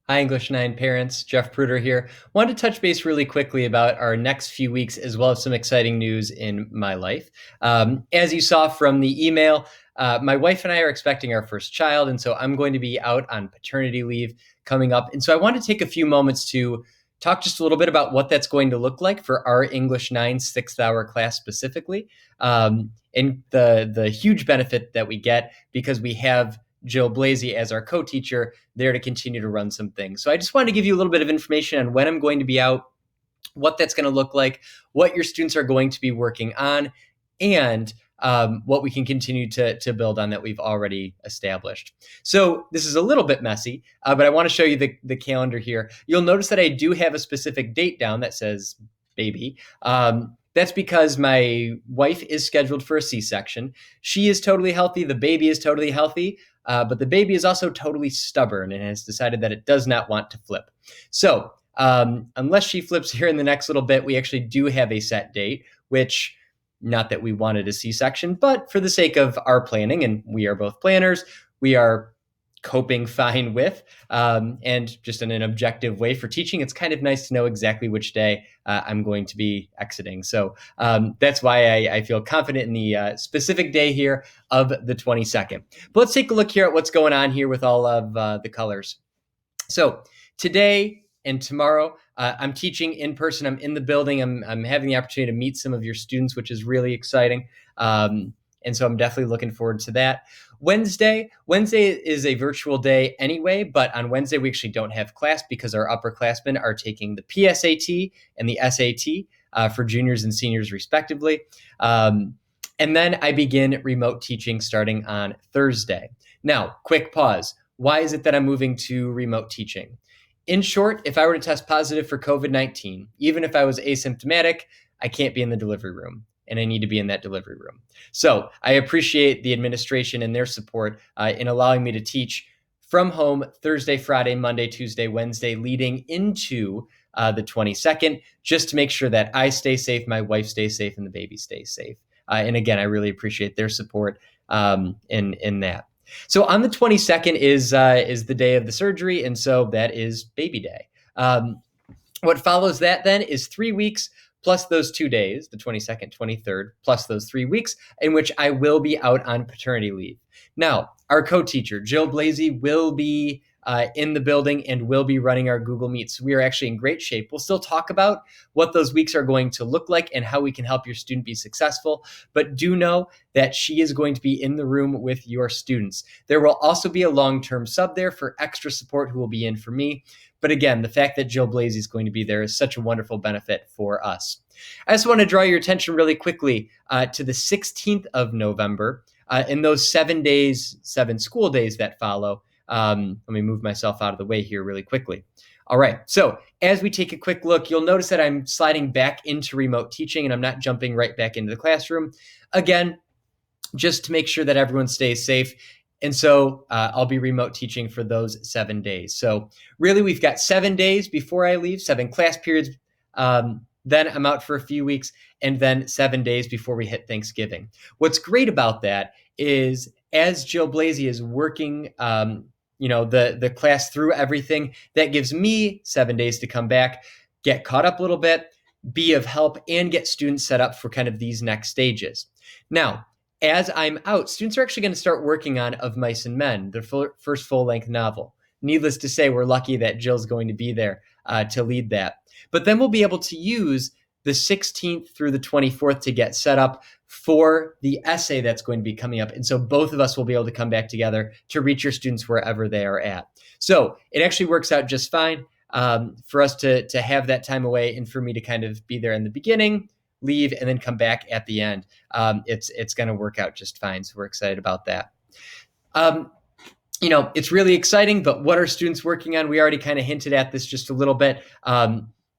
Hi, English 9 parents. Jeff Pruder here. Wanted to touch base really quickly about our next few weeks, as well as some exciting news in my life. As you saw from the email, my wife and I are expecting our first child, and so I'm going to be out on paternity leave coming up. And so I want to take a few moments to talk just a little bit about what that's going to look like for our English 9 6th hour class specifically, and the huge benefit that we get because we have Jill Blasey as our co-teacher there to continue to run some things. So I just wanted to give you a little bit of information on when I'm going to be out, what that's going to look like, what your students are going to be working on, and what we can continue to build on that we've already established. So this is a little bit messy, but I want to show you the calendar here. You'll notice that I do have a specific date down that says baby. That's because my wife is scheduled for a C-section. She is totally healthy. The baby is totally healthy. But the baby is also totally stubborn and has decided that it does not want to flip. So unless she flips here in the next little bit, we actually do have a set date, which not that we wanted a C-section, but for the sake of our planning, and we are both planners, we are coping fine with. And just in an objective way for teaching, it's kind of nice to know exactly which day I'm going to be exiting. So that's why I feel confident in the specific day here of the 22nd. But let's take a look here at what's going on here with all of the colors. So today and tomorrow, I'm teaching in person. I'm in the building. I'm having the opportunity to meet some of your students, which is really exciting. And so I'm definitely looking forward to that. Wednesday is a virtual day anyway, but on Wednesday we actually don't have class because our upperclassmen are taking the PSAT and the SAT for juniors and seniors respectively. And then I begin remote teaching starting on Thursday. Now, quick pause. Why is it that I'm moving to remote teaching? In short, if I were to test positive for COVID-19, even if I was asymptomatic, I can't be in the delivery room, and I need to be in that delivery room. So I appreciate the administration and their support in allowing me to teach from home Thursday, Friday, Monday, Tuesday, Wednesday, leading into the 22nd, just to make sure that I stay safe, my wife stays safe, and the baby stays safe. And again, I really appreciate their support in that. So on the 22nd is the day of the surgery, and so that is baby day. What follows that then is 3 weeks plus those 2 days, the 22nd, 23rd, plus those 3 weeks in which I will be out on paternity leave. Now, our co-teacher, Jill Blasey, will be in the building and will be running our Google Meets. We are actually in great shape. We'll still talk about what those weeks are going to look like and how we can help your student be successful, but do know that she is going to be in the room with your students. There will also be a long-term sub there for extra support who will be in for me. But again, the fact that Jill Blasey is going to be there is such a wonderful benefit for us. I just want to draw your attention really quickly to the 16th of November. In those 7 days, 7 school days that follow. Let me move myself out of the way here really quickly. All right, so as we take a quick look, you'll notice that I'm sliding back into remote teaching and I'm not jumping right back into the classroom. Again, just to make sure that everyone stays safe. And so I'll be remote teaching for those 7 days. So really, we've got 7 days before I leave, 7 class periods. Then I'm out for a few weeks, and then 7 days before we hit Thanksgiving. What's great about that is as Jill Blasey is working the class through everything, that gives me 7 days to come back, get caught up a little bit, be of help, and get students set up for kind of these next stages. Now, as I'm out, students are actually going to start working on Of Mice and Men, the first full-length novel. Needless to say, we're lucky that Jill's going to be there to lead that. But then we'll be able to use the 16th through the 24th to get set up for the essay that's going to be coming up. And so both of us will be able to come back together to reach your students wherever they are at. So it actually works out just fine for us to have that time away and for me to kind of be there in the beginning, leave, and then come back at the end. It's going to work out just fine. So we're excited about that. It's really exciting, but what are students working on? We already kind of hinted at this just a little bit.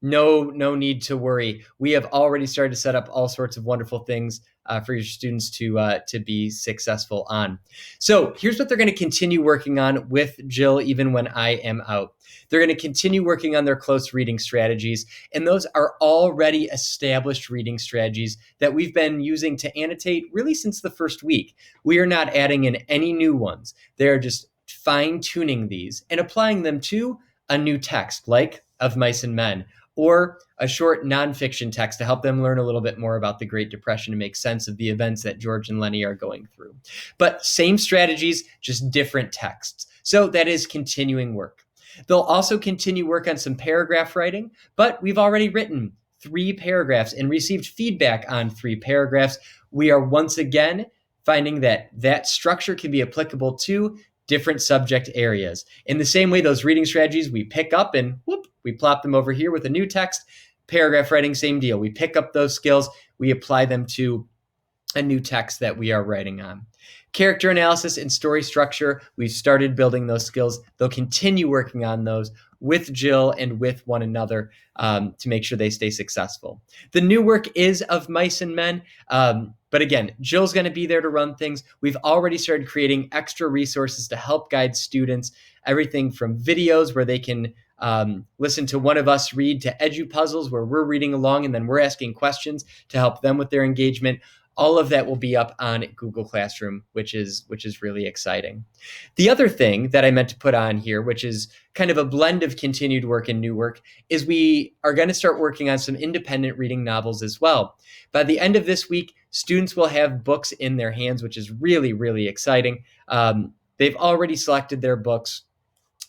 No need to worry. We have already started to set up all sorts of wonderful things for your students to be successful on. So here's what they're going to continue working on with Jill, even when I am out. They're going to continue working on their close reading strategies, and those are already established reading strategies that we've been using to annotate really since the first week. We are not adding in any new ones. They're just fine-tuning these and applying them to a new text like Of Mice and Men, or a short nonfiction text to help them learn a little bit more about the Great Depression and make sense of the events that George and Lenny are going through. But same strategies, just different texts. So that is continuing work. They'll also continue work on some paragraph writing, but we've already written 3 paragraphs and received feedback on 3 paragraphs. We are once again finding that that structure can be applicable to different subject areas. In the same way, those reading strategies we pick up and whoop, we plop them over here with a new text. Paragraph writing, same deal. We pick up those skills, we apply them to a new text that we are writing on. Character analysis and story structure, we've started building those skills. They'll continue working on those with Jill and with one another to make sure they stay successful. The new work is Of Mice and Men, but again, Jill's going to be there to run things. We've already started creating extra resources to help guide students, everything from videos where they can listen to one of us read to edu-puzzles where we're reading along and then we're asking questions to help them with their engagement. All of that will be up on Google Classroom, which is really exciting. The other thing that I meant to put on here, which is kind of a blend of continued work and new work, is we are going to start working on some independent reading novels as well. By the end of this week, students will have books in their hands, which is really, really exciting. They've already selected their books.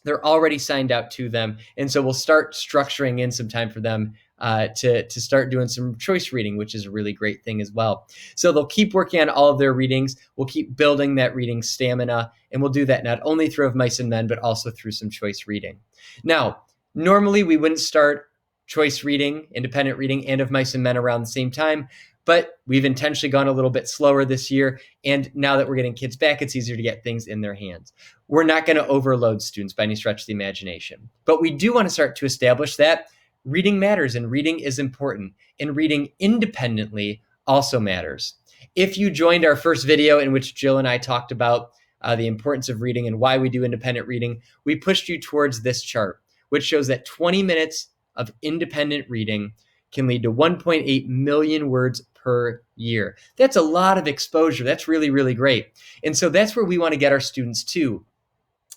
They're already signed out to them. And so we'll start structuring in some time for them to start doing some choice reading, which is a really great thing as well. So they'll keep working on all of their readings. We'll keep building that reading stamina, and we'll do that not only through Of Mice and Men, but also through some choice reading. Now, normally we wouldn't start choice reading, independent reading, and Of Mice and Men around the same time, but we've intentionally gone a little bit slower this year. And now that we're getting kids back, it's easier to get things in their hands. We're not going to overload students by any stretch of the imagination, but we do want to start to establish that reading matters and reading is important, and reading independently also matters. If you joined our first video in which Jill and I talked about the importance of reading and why we do independent reading, we pushed you towards this chart, which shows that 20 minutes of independent reading can lead to 1.8 million words per year. That's a lot of exposure. That's really, really great. And so that's where we want to get our students to.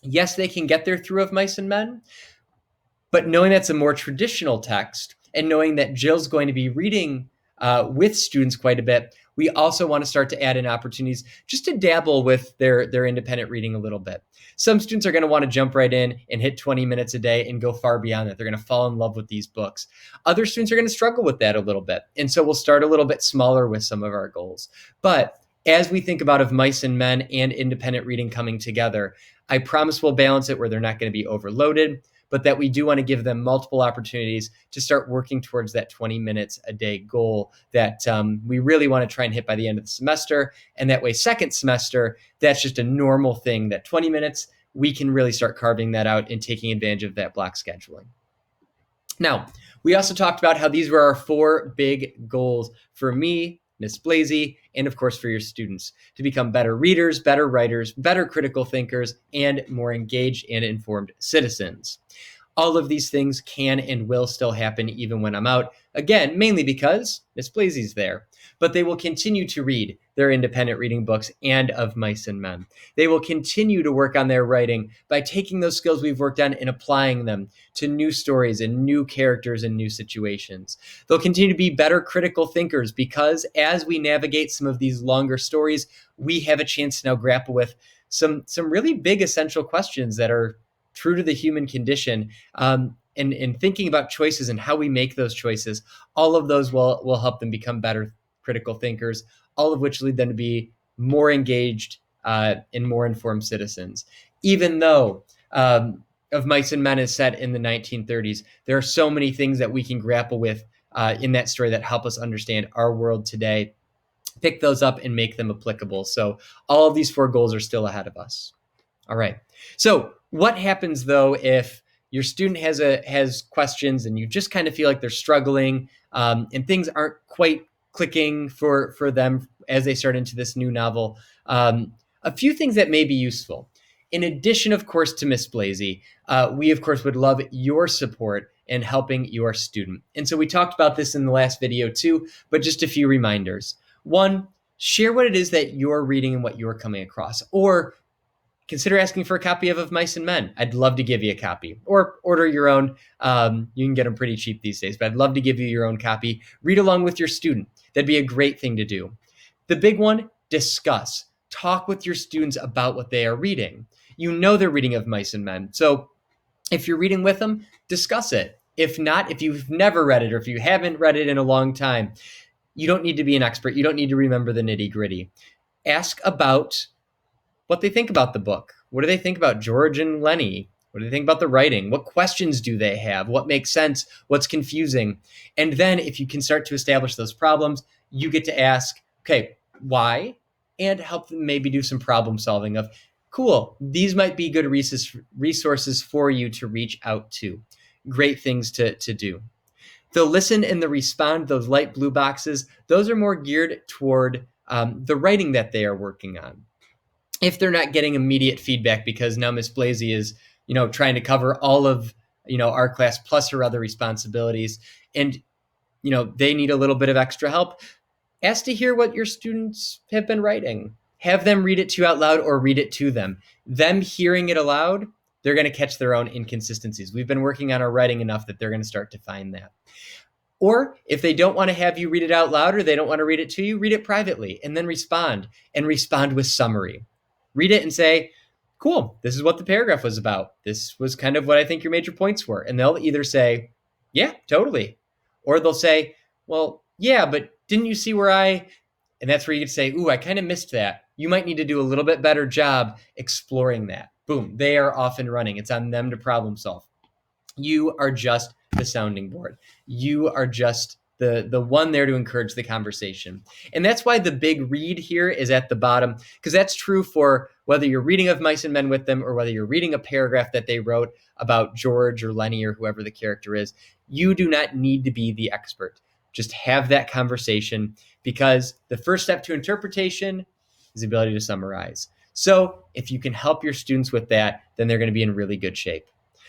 Yes, they can get there through Of Mice and Men, but knowing that's a more traditional text and knowing that Jill's going to be reading with students quite a bit, we also want to start to add in opportunities just to dabble with their independent reading a little bit. Some students are going to want to jump right in and hit 20 minutes a day and go far beyond that. They're going to fall in love with these books. Other students are going to struggle with that a little bit. And so we'll start a little bit smaller with some of our goals. But as we think about Of Mice and Men and independent reading coming together, I promise we'll balance it where they're not going to be overloaded, but that we do want to give them multiple opportunities to start working towards that 20 minutes a day goal that we really want to try and hit by the end of the semester. And that way, second semester, that's just a normal thing, that 20 minutes, we can really start carving that out and taking advantage of that block scheduling. Now, we also talked about how these were our 4 big goals for me, Ms. Blasey, and of course for your students, to become better readers, better writers, better critical thinkers, and more engaged and informed citizens. All of these things can and will still happen even when I'm out, again, mainly because Ms. Blasey's there. But they will continue to read their independent reading books and Of Mice and Men. They will continue to work on their writing by taking those skills we've worked on and applying them to new stories and new characters and new situations. They'll continue to be better critical thinkers because as we navigate some of these longer stories, we have a chance to now grapple with some really big essential questions that are true to the human condition, and thinking about choices and how we make those choices. All of those will help them become better critical thinkers, all of which lead them to be more engaged and more informed citizens. Even though Of Mice and Men is set in the 1930s, there are so many things that we can grapple with in that story that help us understand our world today. Pick those up and make them applicable. So all of these 4 goals are still ahead of us. All right. So what happens though if your student has questions and you just kind of feel like they're struggling and things aren't quite clicking for them as they start into this new novel? A few things that may be useful. In addition, of course, to Miss Blasey, we, of course, would love your support in helping your student. And so we talked about this in the last video too, but just a few reminders. 1, share what it is that you're reading and what you're coming across, or consider asking for a copy of Mice and Men. I'd love to give you a copy, or order your own. You can get them pretty cheap these days, but I'd love to give you your own copy. Read along with your student. That'd be a great thing to do. The big one, discuss. Talk with your students about what they are reading. You know they're reading of Mice and Men. So if you're reading with them, discuss it. If not, if you've never read it or if you haven't read it in a long time, you don't need to be an expert. You don't need to remember the nitty gritty. Ask about what they think about the book. What do they think about George and Lenny? What do they think about the writing? What questions do they have? What makes sense? What's confusing? And then if you can start to establish those problems, you get to ask, okay, why? And help them maybe do some problem solving of, cool, these might be good resources for you to reach out to. Great things to do. The listen and the respond, those light blue boxes, those are more geared toward the writing that they are working on. If they're not getting immediate feedback because now Miss Blasey is, trying to cover all of, our class plus her other responsibilities, and, they need a little bit of extra help, ask to hear what your students have been writing. Have them read it to you out loud or read it to them. Them hearing it aloud, they're going to catch their own inconsistencies. We've been working on our writing enough that they're going to start to find that. Or if they don't want to have you read it out loud or they don't want to read it to you, read it privately and then respond with summary. Read it and say, cool, this is what the paragraph was about. This was kind of what I think your major points were. And they'll either say, yeah, totally. Or they'll say, well, yeah, but didn't you see where and that's where you could say, ooh, I kind of missed that. You might need to do a little bit better job exploring that. Boom, they are off and running. It's on them to problem solve. You are just the sounding board. You are just the one there to encourage the conversation. And that's why the big read here is at the bottom, because that's true for whether you're reading of Mice and Men with them or whether you're reading a paragraph that they wrote about George or Lenny or whoever the character is. You do not need to be the expert. Just have that conversation, because the first step to interpretation is the ability to summarize. So if you can help your students with that, then they're going to be in really good shape.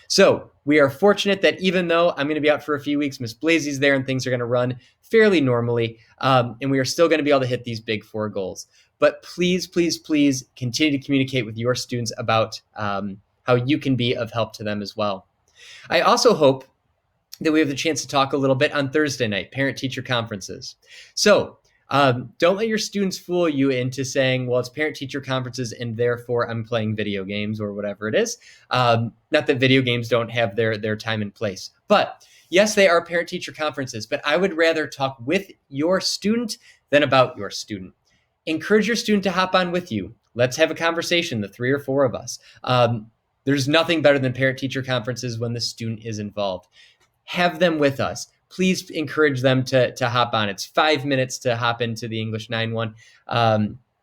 So we are fortunate that even though I'm going to be out for a few weeks, Miss Blasey's there and things are going to run fairly normally, and we are still going to be able to hit these big 4 goals. But please, please, please continue to communicate with your students about how you can be of help to them as well. I also hope that we have the chance to talk a little bit on Thursday night, parent-teacher conferences. So don't let your students fool you into saying, well, it's parent-teacher conferences and therefore I'm playing video games or whatever it is. Not that video games don't have their time and place. But yes, they are parent-teacher conferences, but I would rather talk with your student than about your student. Encourage your student to hop on with you. Let's have a conversation, the 3 or 4 of us. There's nothing better than parent-teacher conferences when the student is involved. Have them with us. Please encourage them to hop on. It's 5 minutes to hop into the English 9-1.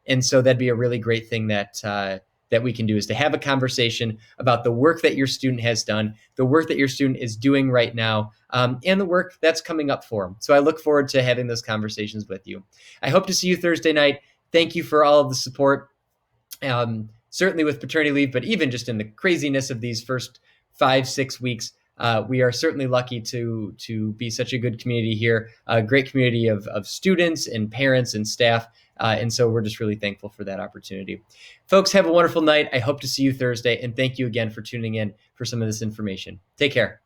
And so that'd be a really great thing that we can do, is to have a conversation about the work that your student has done, the work that your student is doing right now, and the work that's coming up for them. So I look forward to having those conversations with you. I hope to see you Thursday night. Thank you for all of the support, certainly with paternity leave, but even just in the craziness of these first 5-6 weeks. We are certainly lucky to be such a good community here, a great community of students and parents and staff. And so we're just really thankful for that opportunity. Folks, have a wonderful night. I hope to see you Thursday. And thank you again for tuning in for some of this information. Take care.